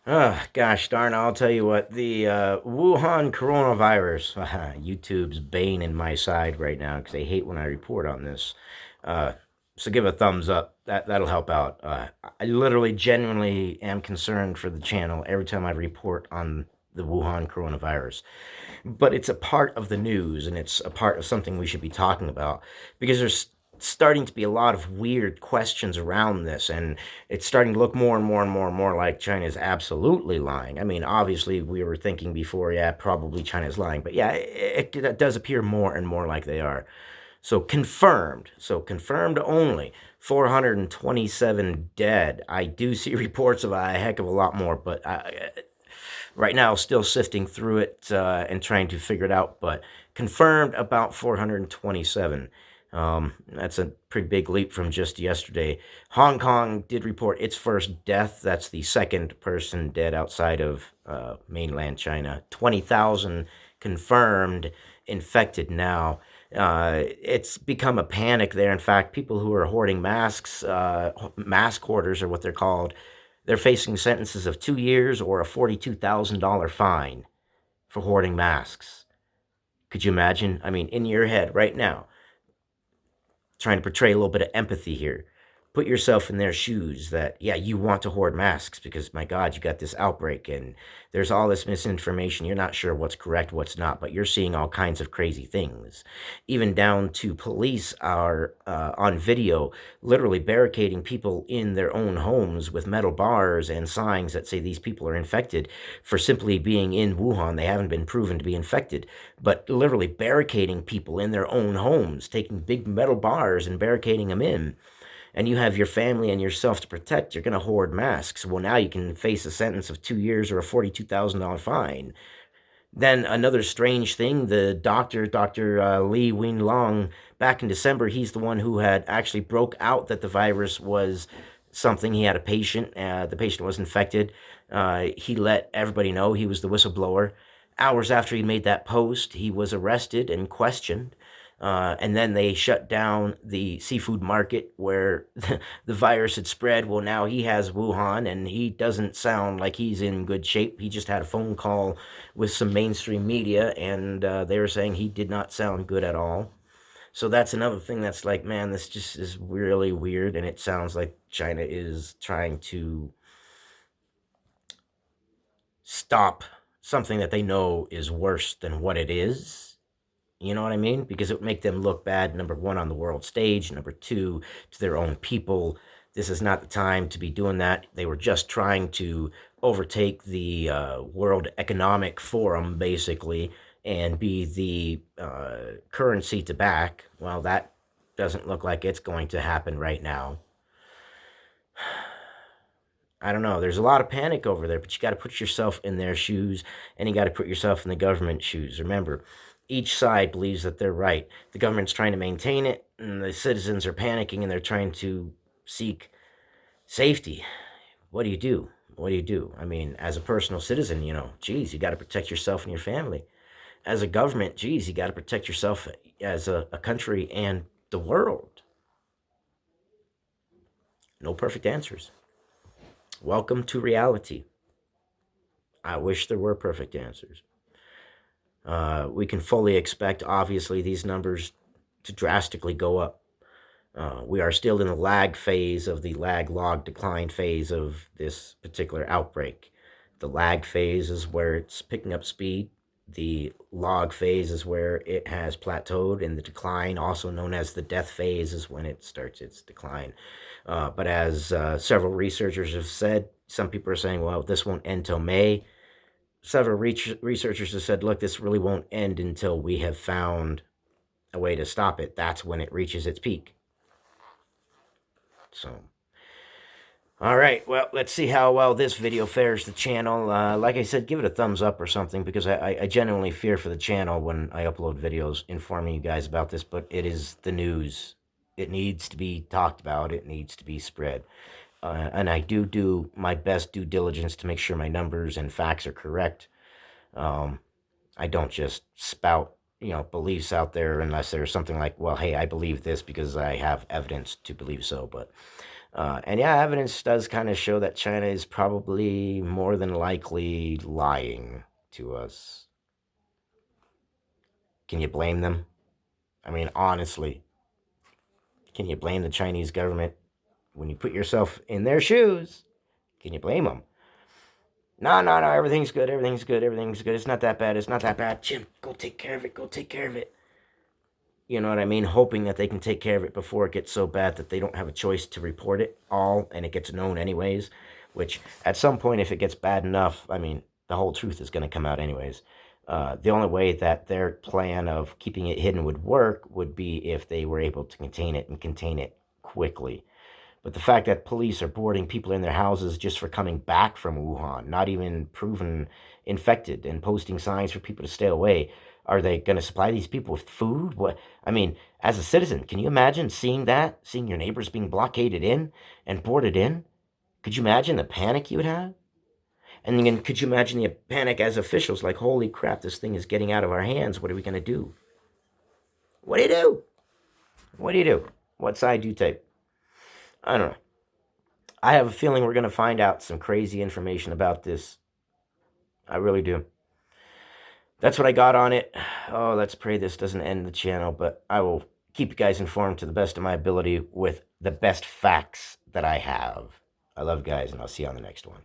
Gosh darn, I'll tell you what, the Wuhan coronavirus, YouTube's bane in my side right now because they hate when I report on this. Uh, so give a thumbs up. That'll help out. I literally, genuinely am concerned for the channel every time I report on the Wuhan coronavirus. But it's a part of the news and it's a part of something we should be talking about because there's starting to be a lot of weird questions around this, and it's starting to look more and more and more and more like China is absolutely lying. I mean, obviously, we were thinking before, yeah, probably China's lying, but yeah, it does appear more and more like they are. So confirmed only 427 dead. I do see reports of a heck of a lot more, but right now still sifting through it and trying to figure it out. But confirmed about 427. That's a pretty big leap from just yesterday. Hong Kong did report its first death. That's the second person dead outside of mainland China. 20,000 confirmed infected now. It's become a panic there. In fact, people who are hoarding masks, mask hoarders are what they're called, they're facing sentences of 2 years or a $42,000 fine for hoarding masks. Could you imagine? I mean, in your head right now, trying to portray a little bit of empathy here. Put yourself in their shoes that, yeah, you want to hoard masks because, my God, you got this outbreak and there's all this misinformation. You're not sure what's correct, what's not, but you're seeing all kinds of crazy things. Even down to police are on video literally barricading people in their own homes with metal bars and signs that say these people are infected for simply being in Wuhan. They haven't been proven to be infected, but literally barricading people in their own homes, taking big metal bars and barricading them in, and you have your family and yourself to protect, you're going to hoard masks. Well, now you can face a sentence of 2 years or a $42,000 fine. Then another strange thing, the Dr. Li Wing Long, back in December, he's the one who had actually broke out that the virus was something. He had a patient. The patient was infected. He let everybody know. He was the whistleblower. Hours after he made that post, he was arrested and questioned. And then they shut down the seafood market where the virus had spread. Well, now he has Wuhan, and he doesn't sound like he's in good shape. He just had a phone call with some mainstream media, and they were saying he did not sound good at all. So that's another thing that's like, man, this just is really weird, and it sounds like China is trying to stop something that they know is worse than what it is. You know what I mean? Because it would make them look bad, number one, on the world stage, number two, to their own people. This is not the time to be doing that. They were just trying to overtake the World Economic Forum, basically, and be the currency to back. Well, that doesn't look like it's going to happen right now. I don't know. There's a lot of panic over there, but you got to put yourself in their shoes and you got to put yourself in the government's shoes. Remember, each side believes that they're right. The government's trying to maintain it, and the citizens are panicking and they're trying to seek safety. What do you do? What do you do? I mean, as a personal citizen, geez, you got to protect yourself and your family. As a government, geez, you got to protect yourself as a country and the world. No perfect answers. Welcome to reality. I wish there were perfect answers. We can fully expect, obviously, these numbers to drastically go up. We are still in the lag phase of the lag log decline phase of this particular outbreak. The lag phase is where it's picking up speed. The log phase is where it has plateaued, and the decline, also known as the death phase, is when it starts its decline. But as several researchers have said, some people are saying, well, this won't end till May. Several researchers have said, look, this really won't end until we have found a way to stop it. That's when it reaches its peak. So, all right, well, let's see how well this video fares the channel. Like I said, give it a thumbs up or something, because I genuinely fear for the channel when I upload videos informing you guys about this, but it is the news. It needs to be talked about. It needs to be spread. And I do my best due diligence to make sure my numbers and facts are correct. I don't just spout, beliefs out there unless there's something like, well, hey, I believe this because I have evidence to believe so. But And yeah, evidence does kind of show that China is probably more than likely lying to us. Can you blame them? I mean, honestly, can you blame the Chinese government? When you put yourself in their shoes, can you blame them? No, no, no, everything's good, everything's good, everything's good. It's not that bad, it's not that bad. Jim, go take care of it, go take care of it. You know what I mean? Hoping that they can take care of it before it gets so bad that they don't have a choice to report it all and it gets known anyways. Which, at some point, if it gets bad enough, I mean, the whole truth is going to come out anyways. The only way that their plan of keeping it hidden would work would be if they were able to contain it and contain it quickly. But the fact that police are boarding people in their houses just for coming back from Wuhan, not even proven infected, and posting signs for people to stay away, are they going to supply these people with food? What? I mean, as a citizen, can you imagine seeing that? Seeing your neighbors being blockaded in and boarded in? Could you imagine the panic you would have? And then could you imagine the panic as officials, like, holy crap, this thing is getting out of our hands. What are we going to do? What do you do? What do you do? What side do you take? I don't know. I have a feeling we're going to find out some crazy information about this. I really do. That's what I got on it. Oh, let's pray this doesn't end the channel, but I will keep you guys informed to the best of my ability with the best facts that I have. I love you guys, and I'll see you on the next one.